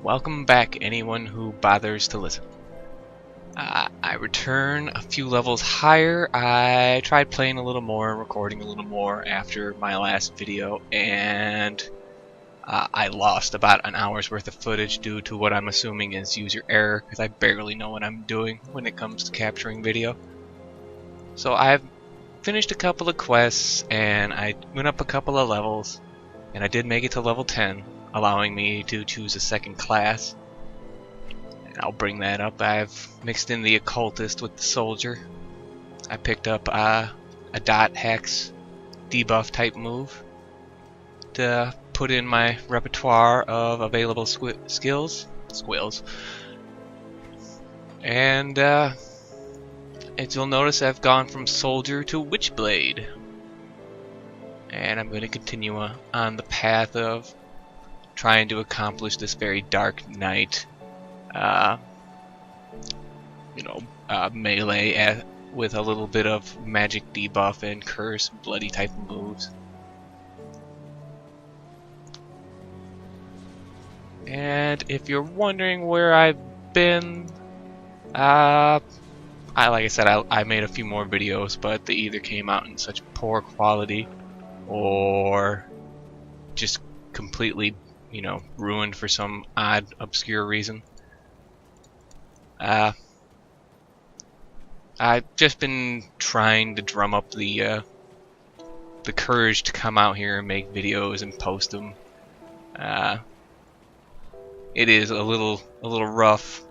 Welcome back, anyone who bothers to listen. I return a few levels higher. I tried playing a little more, recording a little more after my last video, and I lost about an hour's worth of footage due to what I'm assuming is user error, because I barely know what I'm doing when it comes to capturing video. So I've finished a couple of quests, and I went up a couple of levels, and I did make it to level 10, allowing me to choose a second class. And I'll bring that up. I've mixed in the occultist with the soldier. I picked up a dot hex debuff type move to put in my repertoire of available skills. And as you'll notice, I've gone from soldier to witchblade, and I'm going to continue on the path of trying to accomplish this very dark knight, melee with a little bit of magic debuff and curse, bloody type moves. And if you're wondering where I've been, like I said, I made a few more videos, but they either came out in such poor quality or just completely, ruined for some odd, obscure reason. I've just been trying to drum up the courage to come out here and make videos and post them. It is a little rough.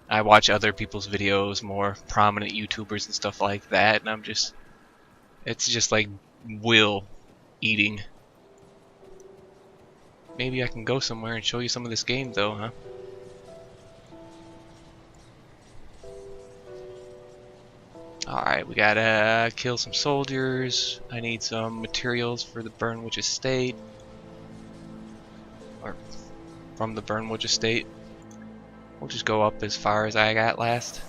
I watch other people's videos, more prominent YouTubers and stuff like that, and it's just like will eating. Maybe I can go somewhere and show you some of this game though, huh? Alright, we gotta kill some soldiers. I need some materials for the Burnwitch Estate. Or from the Burnwitch Estate. We'll just go up as far as I got last.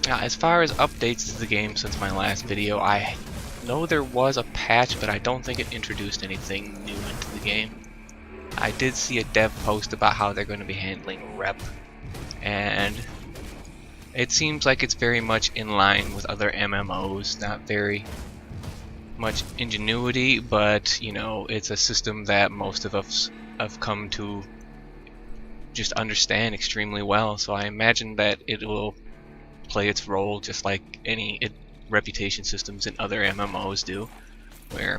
Now, as far as updates to the game since my last video, I know there was a patch, but I don't think it introduced anything new into the game. I did see a dev post about how they're going to be handling rep, and it seems like it's very much in line with other MMOs, not very much ingenuity, but it's a system that most of us have come to just understand extremely well, so I imagine that it will play its role just like any reputation systems in other MMOs do, where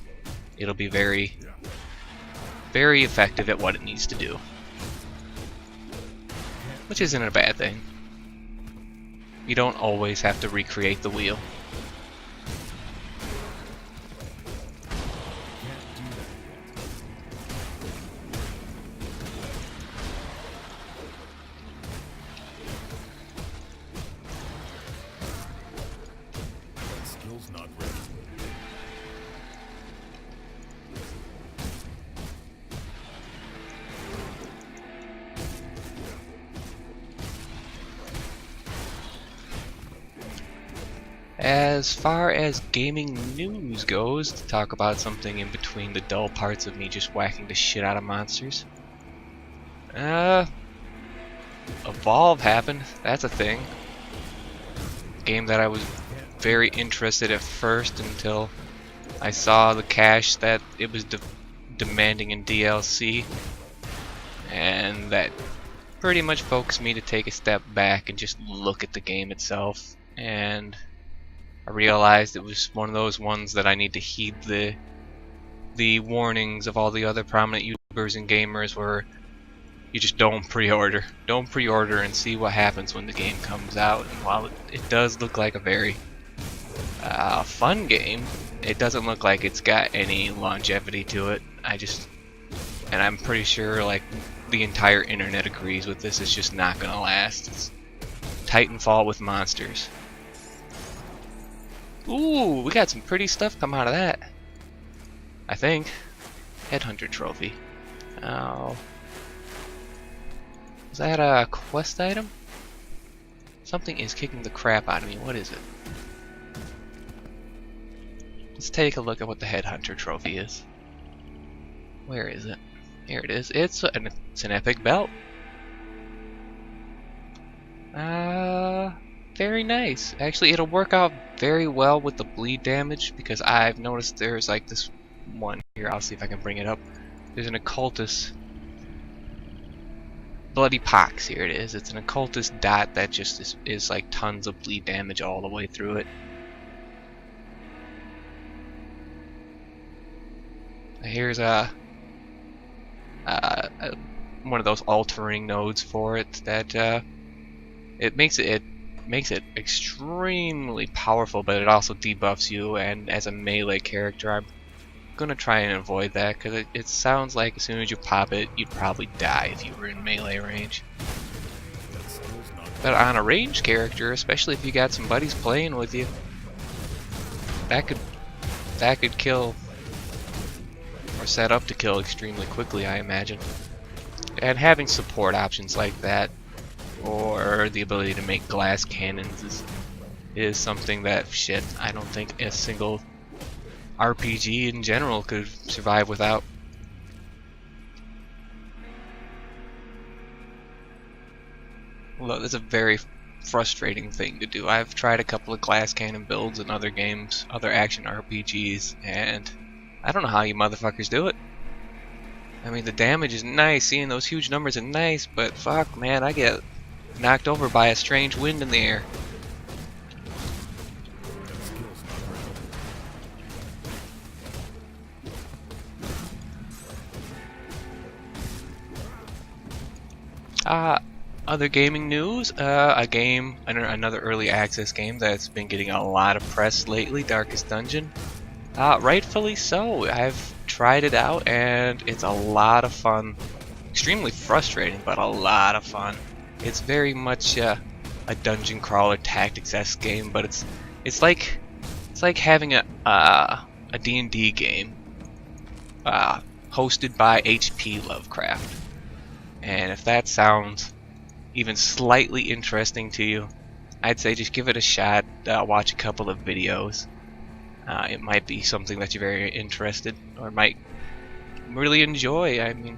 it'll be very, very effective at what it needs to do, which isn't a bad thing. You don't always have to recreate the wheel. As far as gaming news goes, to talk about something in between the dull parts of me just whacking the shit out of monsters. Evolve happened. That's a thing. Game that I was very interested at first until I saw the cash that it was demanding in DLC, and that pretty much focused me to take a step back and just look at the game itself. And I realized it was one of those ones that I need to heed the warnings of all the other prominent YouTubers and gamers, where you just don't pre-order. Don't pre-order and see what happens when the game comes out. And while it does look like a very fun game, it doesn't look like it's got any longevity to it. And I'm pretty sure like the entire internet agrees with this. It's just not gonna last. It's Titanfall with monsters. Ooh, we got some pretty stuff come out of that, I think. Headhunter trophy. Oh. that a quest item? Something is kicking the crap out of me. What is it? Let's take a look at what the Headhunter trophy is. Where is it? Here it is. It's an epic belt. Very nice. Actually, it'll work out very well with the bleed damage because I've noticed there's like this one here. I'll see if I can bring it up. There's an occultist. Bloody Pox, here it is. It's an occultist dot that just is like tons of bleed damage all the way through it. Here's one of those altering nodes for it that it makes it extremely powerful, but it also debuffs you. And as a melee character, I'm gonna try and avoid that because it sounds like as soon as you pop it, you'd probably die if you were in melee range. But on a ranged character, especially if you got some buddies playing with you, that could kill or set up to kill extremely quickly, I imagine. And having support options like that, or the ability to make glass cannons, is something that I don't think a single RPG in general could survive without. Well, that's a very frustrating thing to do. I've tried a couple of glass cannon builds in other games, other action RPGs, and I don't know how you motherfuckers do it. I mean, the damage is nice, seeing those huge numbers is nice, but fuck, man, I get knocked over by a strange wind in the air. Other gaming news, another early access game that's been getting a lot of press lately, Darkest Dungeon. Rightfully so. I've tried it out and it's a lot of fun. Extremely frustrating, but a lot of fun. It's very much a dungeon crawler tactics-esque game, but it's like having a D&D game hosted by H.P. Lovecraft. And if that sounds even slightly interesting to you, I'd say just give it a shot. Watch a couple of videos. It might be something that you're very interested or might really enjoy. I mean,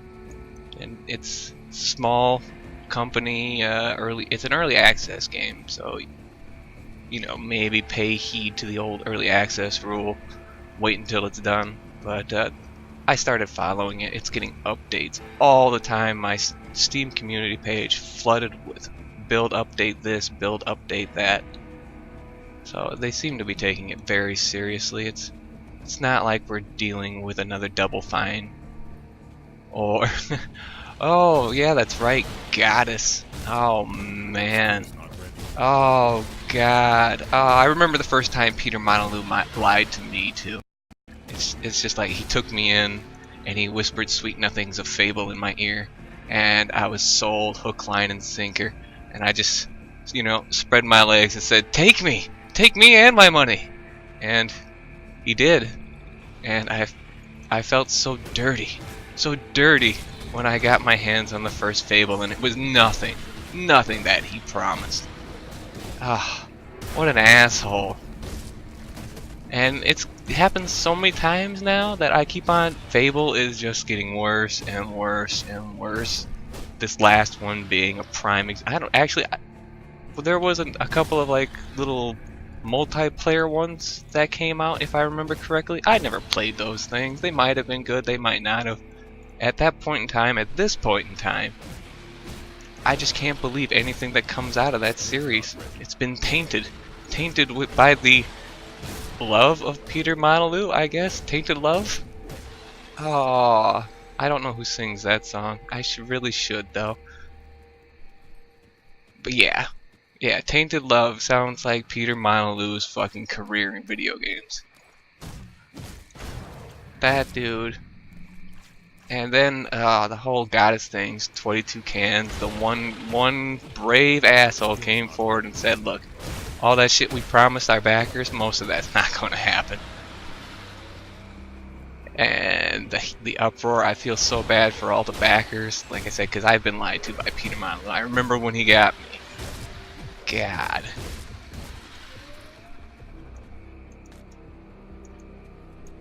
and it's small company, it's an early access game, so you know, maybe pay heed to the old early access rule. Wait until it's done. But I started following it. It's getting updates all the time. My Steam community page flooded with build update this, build update that. So they seem to be taking it very seriously. It's not like we're dealing with another Double Fine or oh yeah, that's right, Goddess. Oh man. Oh god. I remember the first time Peter Molyneux lied to me too. It's just like he took me in and he whispered sweet nothings of fable in my ear, and I was sold hook, line, and sinker. And I just, you know, spread my legs and said, take me and my money. And he did. And I felt so dirty when I got my hands on the first fable, and it was nothing that he promised. Ah, what an asshole. And it happens so many times now that I keep on. Fable is just getting worse and worse and worse. This last one being a prime well, there was a couple of like little multiplayer ones that came out, if I remember correctly. I never played those things. They might have been good, they might not have. At that point in time, at this point in time, I just can't believe anything that comes out of that series. It's been tainted by the love of Peter Molyneux, I guess. Tainted Love? Oh, I don't know who sings that song. I really should though. But yeah, Tainted Love sounds like Peter Molyneux's fucking career in video games. That dude. And then the whole Goddess things, 22 cans. The one brave asshole came forward and said, "Look, all that shit we promised our backers, most of that's not going to happen." and the uproar. I feel so bad for all the backers, like I said, because I've been lied to by Peter Malu. I remember when he got me. God.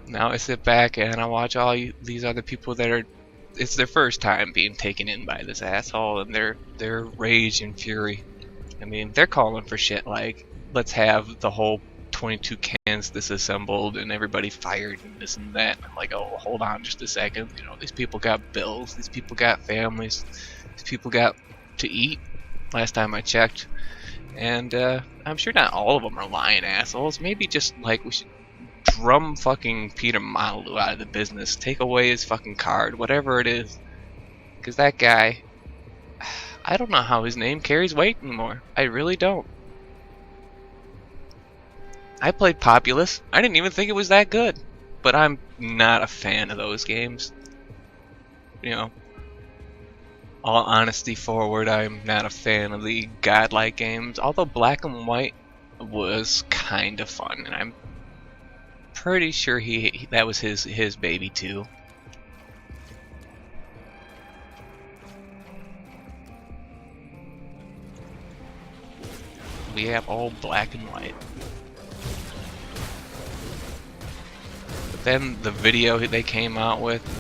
Now I sit back and I watch all these other people that are, it's their first time being taken in by this asshole, and their rage and fury. I mean, they're calling for shit like, let's have the whole 22 cans disassembled and everybody fired and this and that. And I'm like, oh, hold on just a second. You know, these people got bills, these people got families, these people got to eat. Last time I checked, and I'm sure not all of them are lying assholes. Maybe just like we should drum fucking Peter Malu out of the business, take away his fucking card, whatever it is, because that guy, I don't know how his name carries weight anymore. I really don't. I played Populous. I didn't even think it was that good, but I'm not a fan of those games. You know, all honesty forward, I'm not a fan of the godlike games, although Black and White was kind of fun, and I'm pretty sure that was his baby too. We have all Black and White. But then the video they came out with,